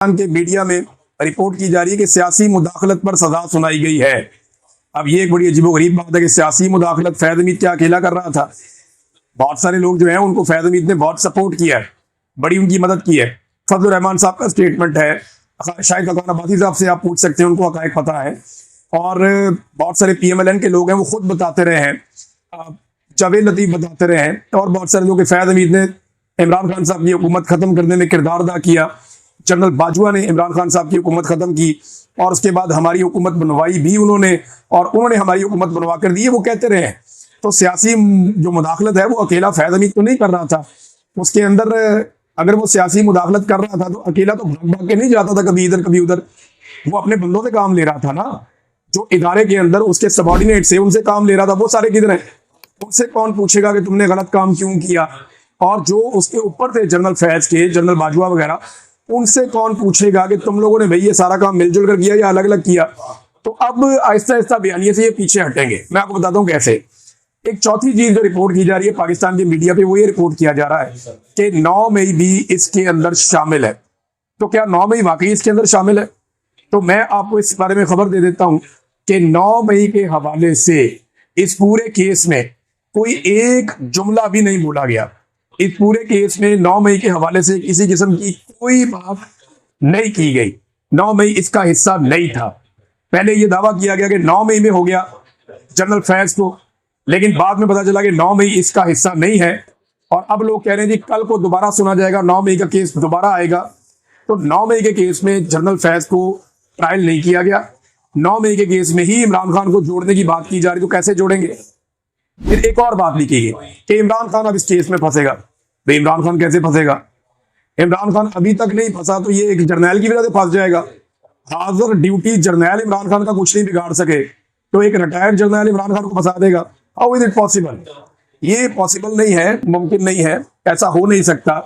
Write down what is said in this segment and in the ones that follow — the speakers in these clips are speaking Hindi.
के मीडिया में रिपोर्ट की जा रही है कि सियासी मुदाखलत पर सजा सुनाई गई है। अब ये एक बड़ी अजीबोगरीब बात है कि सियासी मुदाखलत फैज हमीद क्या अकेला कर रहा था? बहुत सारे लोग जो हैं उनको फैज हमीद ने बहुत सपोर्ट किया है, बड़ी उनकी मदद की है। फजलुर रहमान साहब का स्टेटमेंट है, शाहिद खकान अब्बासी साहब से आप पूछ सकते हैं, उनको हकायक पता है। और बहुत सारे PMLN के लोग हैं वो खुद बताते रहे हैं, जावेद लतीफ बताते रहे हैं, और बहुत सारे लोग फैज हमीद ने इमरान खान साहब की हुकूमत खत्म करने में किरदार अदा किया। जनरल बाजवा ने इमरान खान साहब की हुकूमत खत्म की और उसके बाद हमारी हुकूमत बनवाई भी उन्होंने, और उन्होंने हमारी हुकूमत बनवा कर दी, वो कहते रहे हैं। तो सियासी जो मुदाखलत है वो अकेला फैज हमीद तो नहीं कर रहा था। उसके अंदर अगर वो सियासी मुदाखलत कर रहा था तो अकेला तो भाग भाग के नहीं जाता था कभी इधर कभी उधर, वो अपने बंदों से काम ले रहा था ना। जो इदारे के अंदर उसके सबॉर्डिनेट से उनसे काम ले रहा था, वो सारे किधर हैं? उनसे कौन पूछेगा कि तुमने गलत काम क्यों किया? और जो उसके ऊपर थे जनरल फैज के, जनरल बाजवा वगैरह, उनसे कौन पूछेगा कि तुम लोगों ने भाई ये सारा काम मिलजुल कर किया या अलग अलग किया? तो अब आहिस्ता आहिस्ता बयानिए से ये पीछे हटेंगे। मैं आपको बताता हूँ कैसे। एक चौथी चीज जो रिपोर्ट की जा रही है पाकिस्तान के मीडिया पे, वो ये रिपोर्ट किया जा रहा है कि 9 मई भी इसके अंदर शामिल है। तो क्या 9 मई वाकई इसके अंदर शामिल है? तो मैं आपको इस बारे में खबर दे देता हूं कि 9 मई के हवाले से इस पूरे केस में कोई एक जुमला भी नहीं बोला गया। इस पूरे केस में 9 मई के हवाले से किसी किस्म की कोई बात नहीं की गई। 9 मई इसका हिस्सा नहीं था। पहले यह दावा किया गया कि 9 मई में हो गया जनरल फैज को, लेकिन बाद में पता चला कि 9 मई इसका हिस्सा नहीं है। और अब लोग कह रहे हैं जी कल को दोबारा सुना जाएगा, 9 मई का केस दोबारा आएगा। तो 9 मई के केस में जनरल फैज को ट्रायल नहीं किया गया। 9 मई के केस में ही इमरान खान को जोड़ने की बात की जा रही, तो कैसे जोड़ेंगे? फिर एक और बात लिखी गई कि इमरान खान अब इस केस में फंसेगा। तो इमरान खान कैसे फंसेगा? इमरान खान अभी तक नहीं फंसा तो ये एक जर्नैल की वजह से फंस जाएगा। हाजिर ड्यूटी जर्नैल इमरान खान का कुछ नहीं बिगाड़ सके तो एक रिटायर्ड जर्नैल इमरान खान को फंसा देगा? How is it possible? ये पॉसिबल नहीं है, मुमकिन नहीं है, ऐसा हो नहीं सकता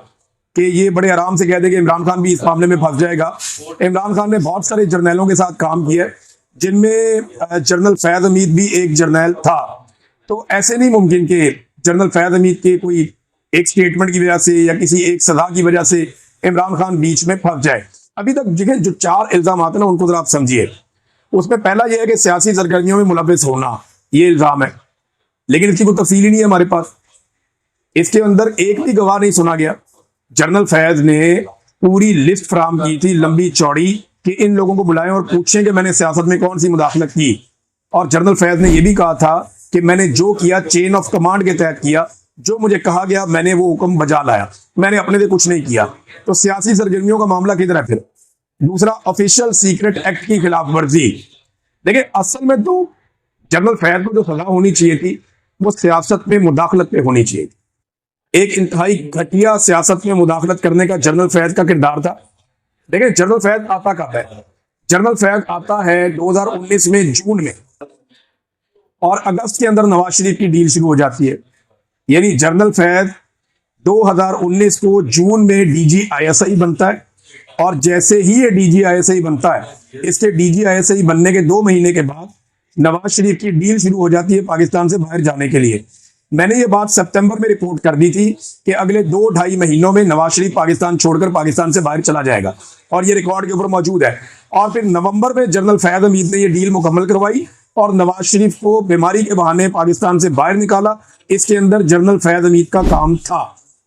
कि ये बड़े आराम से कह दे कि इमरान खान भी इस मामले में फंस जाएगा। इमरान खान ने बहुत सारे जर्नैलों के साथ काम किया, जिनमें जनरल फैज हमीद भी एक जर्नैल था। तो ऐसे नहीं मुमकिन कि जनरल फैज हमीद के कोई एक स्टेटमेंट की वजह से या किसी एक सजा की वजह से इमरान खान बीच में फंस जाए। अभी तक जो 4 इल्जाम आते हैं ना, उनको जरा आप समझिए। उसमें पहला यह है कि सियासी सरगर्मियों में मुलव्विस होना, ये इल्जाम है, लेकिन इसकी कोई तफसील ही नहीं है हमारे पास। इसके अंदर एक भी गवाह नहीं सुना गया। जनरल फैज ने पूरी लिस्ट फराम की थी लंबी चौड़ी कि इन लोगों को बुलाएं और पूछें कि मैंने सियासत में कौन सी मुदाखलत की। और जनरल फैज ने यह भी कहा था कि मैंने जो किया चेन ऑफ कमांड के तहत किया, जो मुझे कहा गया मैंने वो हुक्म बजा लाया, मैंने अपने से कुछ नहीं किया। तो सियासी सरगर्मियों का मामला किधर है फिर? दूसरा, ऑफिशियल सीक्रेट एक्ट की खिलाफ वर्जी। देखिए, असल में तो जनरल फैज को जो सजा होनी चाहिए थी वो सियासत में मुदाखलत पे होनी चाहिए थी। एक इंतहाई घटिया सियासत में मुदाखलत करने का जनरल फैज का किरदार था। देखिए, जनरल फैज आता कब है? जनरल फैज आता है 2019 में जून में, और अगस्त के अंदर नवाज शरीफ की डील शुरू हो जाती है। यानी जनरल फैज 2019 को जून में DG-ISI बनता है, और जैसे ही ये DG-ISI बनता है, इसके DG-ISI बनने के 2 महीने के बाद नवाज शरीफ की डील शुरू हो जाती है पाकिस्तान से बाहर जाने के लिए। मैंने ये बात सितंबर में रिपोर्ट कर दी थी कि अगले 2-2.5 महीनों में नवाज शरीफ पाकिस्तान छोड़कर पाकिस्तान से बाहर चला जाएगा, और ये रिकॉर्ड के ऊपर मौजूद है। और फिर नवंबर में जनरल फैज हमीद ने ये डील मुकम्मल करवाई और नवाज शरीफ को बीमारी के बहाने पाकिस्तान से बाहर निकाला। इसके अंदर जनरल फैज हमीद का काम था।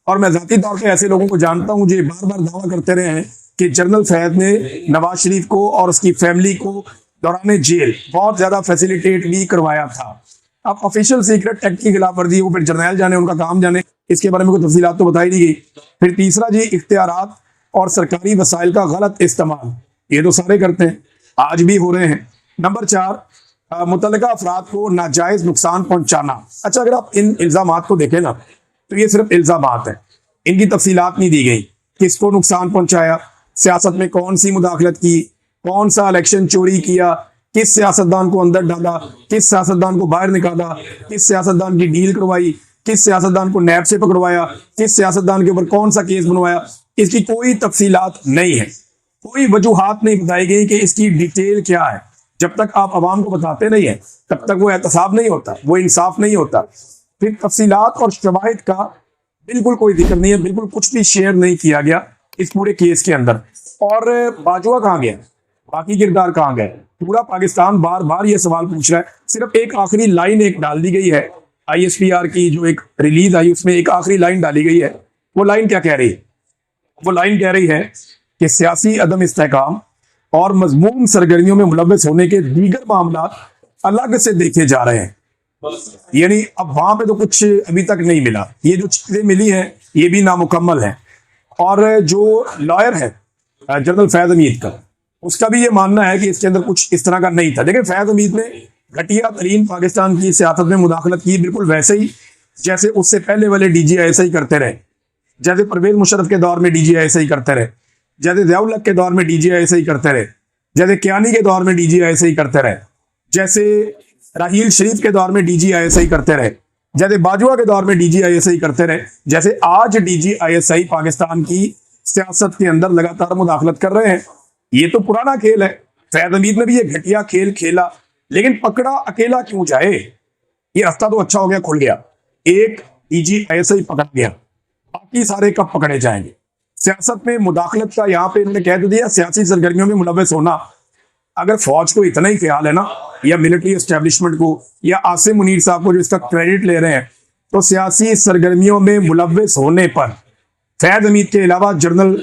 और मैं जाती तौर पे ऐसे लोगों को जानता हूं जो बार बार दावा करते रहे हैं कि जनरल फैज ने नवाज शरीफ को और उसकी फैमिली को दौरान जेल बहुत ज्यादा फैसिलिटेट भी करवाया था। अब ऑफिशियल सीक्रेट एक्ट की खिलाफ वर्जी, वो फिर जर्नैल जाने, उनका काम जाने, इसके बारे में कोई तफसीलात तो बताई नहीं गई। फिर तीसरा जी, इख्तियारात और सरकारी वसाइल का गलत इस्तेमाल, ये तो सारे करते हैं, आज भी हो रहे हैं। नंबर 4, मुतल्लिका अफराद को नाजायज नुकसान पहुंचाना। अच्छा, अगर आप इन इल्जामात को देखें ना, तो ये सिर्फ इल्जामात है, इनकी तफसीलात नहीं दी गई। किसको नुकसान पहुंचाया, सियासत में कौन सी मुदाखलत की, कौन सा इलेक्शन चोरी किया, किस सियासतदान को अंदर डाला, किस सियासतदान को बाहर निकाला, किस सियासतदान की डील करवाई, किस सियासतदान को नैब से पकड़वाया, किस सियासतदान के ऊपर कौन सा केस बनवाया, इसकी कोई तफसीलात नहीं है। कोई वजूहात नहीं बताई गई कि इसकी डिटेल क्या है। जब तक आप अवाम को बताते नहीं है तब तक वो एहतसाब नहीं होता, वो इंसाफ नहीं होता। फिर तफसीलात और शवाहिद का बिल्कुल कोई जिक्र नहीं है, बिल्कुल कुछ भी शेयर नहीं किया गया। इस पूरे केस के अंदर। और बाजवा कहाँ गया, बाकी किरदार कहाँ गए? पूरा पाकिस्तान बार बार ये सवाल पूछ रहा है। सिर्फ एक आखिरी लाइन एक डाल दी गई है, ISPR की जो एक रिलीज आई उसमें एक आखिरी लाइन डाली गई है। वो लाइन क्या कह रही है? वो लाइन कह रही है कि सियासी अदम इस्तेहकाम और मजमूम सरगर्मियों में मुलव्वस होने के दीगर मामला अलग से देखे जा रहे हैं। यानी अब वहां पे तो कुछ अभी तक नहीं मिला, ये जो चीजें मिली हैं ये भी नामुकम्मल है। और जो लॉयर है जनरल फैज हमीद का, उसका भी ये मानना है कि इसके अंदर कुछ इस तरह का नहीं था। देखिए, फैज हमीद ने घटिया तरीन पाकिस्तान की सियासत में मुदाखलत की, बिल्कुल वैसे ही जैसे उससे पहले वाले DGI करते रहे, जैसे परवेज मुशर्रफ के दौर में DGI करते रहे, जैसे ज़ियाउल हक के दौर में DGI करते रहे, जैसे कियानी के दौर में DGI करते रहे, जैसे राहील शरीफ के दौर में DGI करते रहे, जैसे बाजवा के दौर में DGI करते रहे, जैसे आज DGI पाकिस्तान की सियासत के अंदर लगातार मुदाखलत कर रहे हैं। ये तो पुराना खेल है। फैज हमीद ने भी ये घटिया खेल खेला, लेकिन पकड़ा अकेला क्यों जाए? ये रास्ता तो अच्छा हो गया, खुल गया। एक DGI पकड़ गया, बाकी सारे कब पकड़े जाएंगे? सियासत में मुदाखलत का यहाँ पे इन्होंने कह दिया, सियासी सरगर्मियों में मुलव्वस होना। अगर फौज को इतना ही ख्याल है ना, या मिलिट्री एस्टेब्लिशमेंट को, या आसिम मुनीर साहब को जो इसका क्रेडिट ले रहे हैं, तो सियासी सरगर्मियों में मुलव्वस होने पर फैज हमीद के अलावा जनरल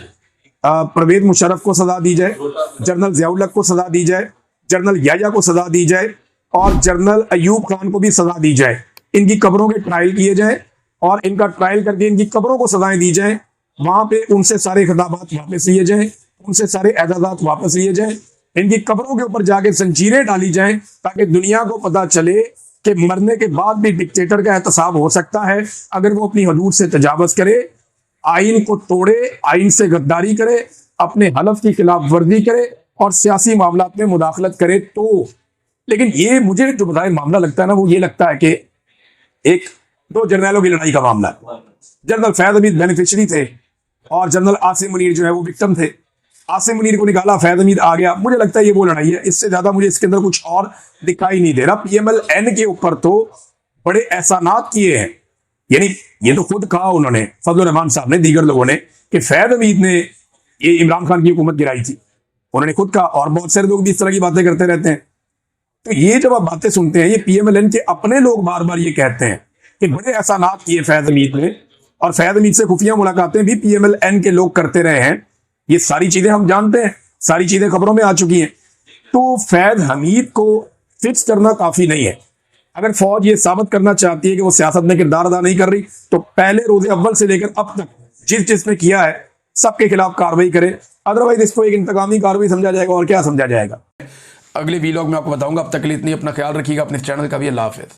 परवेज मुशर्रफ को सजा दी जाए, जनरल ज़ियाउल हक को सजा दी जाए, जनरल याया को सजा दी जाए, और जनरल अयूब खान को भी सजा दी जाए। इनकी कब्रों के ट्रायल किए जाए और इनका ट्रायल करके इनकी कब्रों को सजाएं दी जाए। वहां पे उनसे सारे खिताबात वापस लिए जाएं, उनसे सारे एजाजात वापस लिए जाएं, इनकी कब्रों के ऊपर जाके जंजीरें डाली जाएं, ताकि दुनिया को पता चले कि मरने के बाद भी डिक्टेटर का एहतसाब हो सकता है अगर वो अपनी हदूद से तजावज करे, आइन को तोड़े, आइन से गद्दारी करे, अपने हलफ की खिलाफ वर्जी करे और सियासी मामलात में मुदाखलत करे तो। लेकिन ये मुझे जो बताए मामला लगता है ना, वो ये लगता है कि एक दो जर्नलों की लड़ाई का मामला है। जनरल फैज हमीद बेनिफिशियरी थे और जनरल आसिम मुनीर जो है वो विक्टिम थे। आसिम मुनीर को निकाला, फैज हमीद आ गया। मुझे लगता है ये वो लड़ाई है, इससे ज्यादा मुझे इसके अंदर कुछ और दिखाई नहीं दे रहा। PMLN के ऊपर तो बड़े एहसानात किए हैं, यानी ये तो खुद कहा उन्होंने, फजलुर रहमान साहब ने, दीगर लोगों ने, कि फैज हमीद ने ये इमरान खान की हुकूमत गिराई थी। उन्होंने खुद कहा, और बहुत सारे लोग भी इस तरह की बातें करते रहते हैं। तो ये जब आप बातें सुनते हैं, ये PMLN के अपने लोग बार बार ये कहते हैं कि बड़े एहसानात किए फैज हमीद ने, और फैज हमीद से खुफिया मुलाकातें भी PMLN के लोग करते रहे हैं। ये सारी चीजें हम जानते हैं, सारी चीजें खबरों में आ चुकी हैं। तो फैज हमीद को फिक्स करना काफी नहीं है। अगर फौज ये साबित करना चाहती है कि वो सियासत में किरदार अदा नहीं कर रही, तो पहले रोजे अव्वल से लेकर अब तक जिस जिसने किया है सबके खिलाफ कार्रवाई करे। अदरवाइज इसको एक इंतकामी कार्रवाई समझा जाएगा, और क्या समझा जाएगा। अगले वीलॉग में आपको बताऊंगा। अब तक के लिए इतनी, अपना ख्याल रखिएगा, अपने चैनल का भी। अल्लाह हाफिज़।